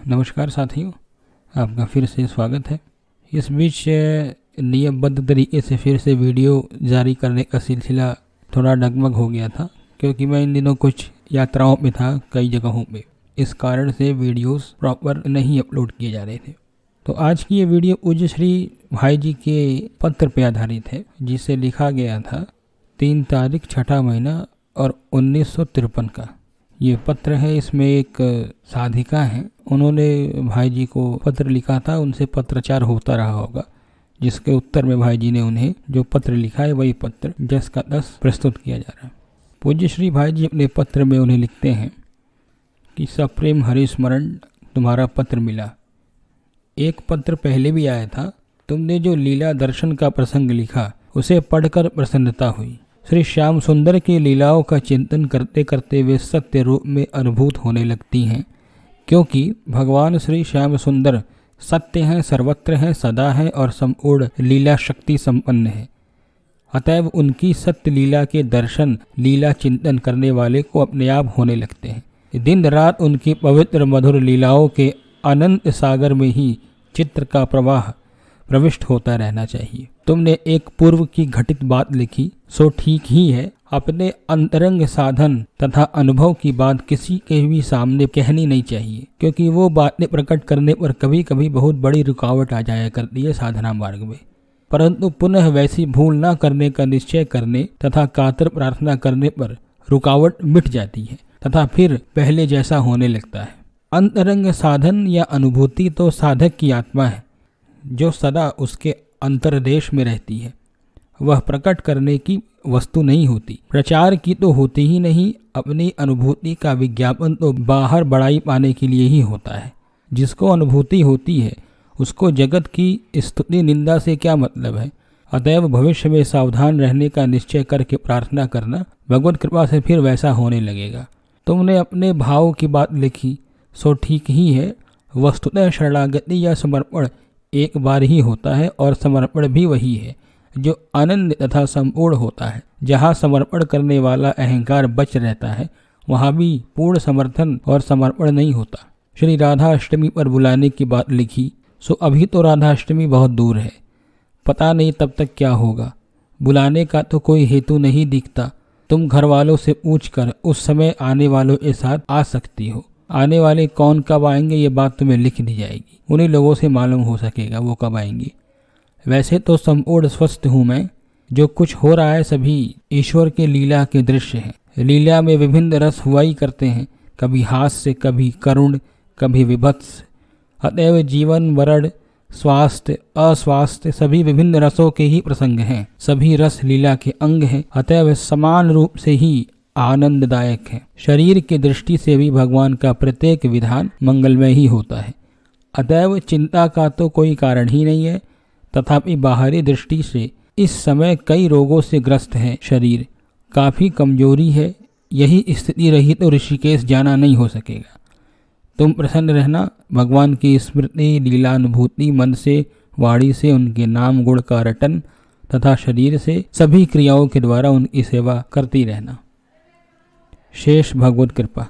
नमस्कार साथियों, आपका फिर से स्वागत है। इस बीच नियमबद्ध तरीके से फिर से वीडियो जारी करने का सिलसिला थोड़ा डगमग हो गया था, क्योंकि मैं इन दिनों कुछ यात्राओं में था कई जगहों पे। इस कारण से वीडियोस प्रॉपर नहीं अपलोड किए जा रहे थे। तो आज की ये वीडियो पूज्य श्री भाई जी के पत्र पे आधारित है, जिसे लिखा गया था 3 तारीख 6ठा महीना और 1953 का। ये पत्र है। इसमें एक साधिका है, उन्होंने भाई जी को पत्र लिखा था। उनसे पत्रचार होता रहा होगा, जिसके उत्तर में भाई जी ने उन्हें जो पत्र लिखा है वही पत्र जस का तस प्रस्तुत किया जा रहा है। पूज्य श्री भाई जी अपने पत्र में उन्हें लिखते हैं कि सप्रेम हरिस्मरण, तुम्हारा पत्र मिला। एक पत्र पहले भी आया था, तुमने जो लीला दर्शन का प्रसंग लिखा उसे पढ़कर प्रसन्नता हुई। श्री श्याम सुंदर की लीलाओं का चिंतन करते करते वे सत्य रूप में अनुभूत होने लगती हैं, क्योंकि भगवान श्री श्याम सुंदर सत्य हैं, सर्वत्र हैं, सदा हैं और संपूर्ण लीला शक्ति संपन्न है। अतएव उनकी सत्य लीला के दर्शन लीला चिंतन करने वाले को अपने आप होने लगते हैं। दिन रात उनकी पवित्र मधुर लीलाओं के अनंत सागर में ही चित्र का प्रवाह प्रविष्ट होता रहना चाहिए। तुमने एक पूर्व की घटित बात लिखी, सो ठीक ही है। अपने अंतरंग साधन तथा अनुभव की बात किसी के भी सामने कहनी नहीं चाहिए, क्योंकि वो बातें प्रकट करने पर कभी कभी बहुत बड़ी रुकावट आ जाया करती है साधना मार्ग में। परंतु पुनः वैसी भूल न करने का निश्चय करने तथा कातर प्रार्थना करने पर रुकावट मिट जाती है तथा फिर पहले जैसा होने लगता है। अंतरंग साधन या अनुभूति तो साधक की आत्मा है, जो सदा उसके अंतर्देश में रहती है। वह प्रकट करने की वस्तु नहीं होती, प्रचार की तो होती ही नहीं। अपनी अनुभूति का विज्ञापन तो बाहर बड़ाई पाने के लिए ही होता है। जिसको अनुभूति होती है उसको जगत की स्तुति निंदा से क्या मतलब है। अतएव भविष्य में सावधान रहने का निश्चय करके प्रार्थना करना, भगवत कृपा से फिर वैसा होने लगेगा। तुमने अपने भाव की बात लिखी, सो ठीक ही है। वस्तुतः शरणागति या समर्पण एक बार ही होता है, और समर्पण भी वही है जो अनन्य तथा संपूर्ण होता है। जहाँ समर्पण करने वाला अहंकार बच रहता है, वहाँ भी पूर्ण समर्थन और समर्पण नहीं होता। श्री राधा अष्टमी पर बुलाने की बात लिखी, सो अभी तो राधा अष्टमी बहुत दूर है, पता नहीं तब तक क्या होगा। बुलाने का तो कोई हेतु नहीं दिखता। तुम घर वालों से पूछ कर उस समय आने वालों के साथ आ सकती हो। आने वाले कौन कब आएंगे ये बात तुम्हें लिख दी जाएगी, उन्हीं लोगों से मालूम हो सकेगा वो कब आएंगे। वैसे तो संपूर्ण स्वस्थ हूँ मैं। जो कुछ हो रहा है सभी ईश्वर के लीला के दृश्य हैं। लीला में विभिन्न रस हुआ ही करते हैं, कभी हास्य, कभी करुण, कभी विभत्स। अतएव जीवन, मरण, स्वास्थ्य, अस्वास्थ्य सभी विभिन्न रसों के ही प्रसंग हैं। सभी रस लीला के अंग हैं, अतएव समान रूप से ही आनंददायक है। शरीर की दृष्टि से भी भगवान का प्रत्येक विधान मंगलमय ही होता है। अतएव चिंता का तो कोई कारण ही नहीं है। तथापि बाहरी दृष्टि से इस समय कई रोगों से ग्रस्त है शरीर, काफी कमजोरी है। यही स्थिति रही तो ऋषिकेश जाना नहीं हो सकेगा। तुम प्रसन्न रहना। भगवान की स्मृति, लीलानुभूति मन से, वाणी से, उनके नाम गुण का रटन तथा शरीर से सभी क्रियाओं के द्वारा उनकी सेवा करती रहना। शेष भगवत कृपा।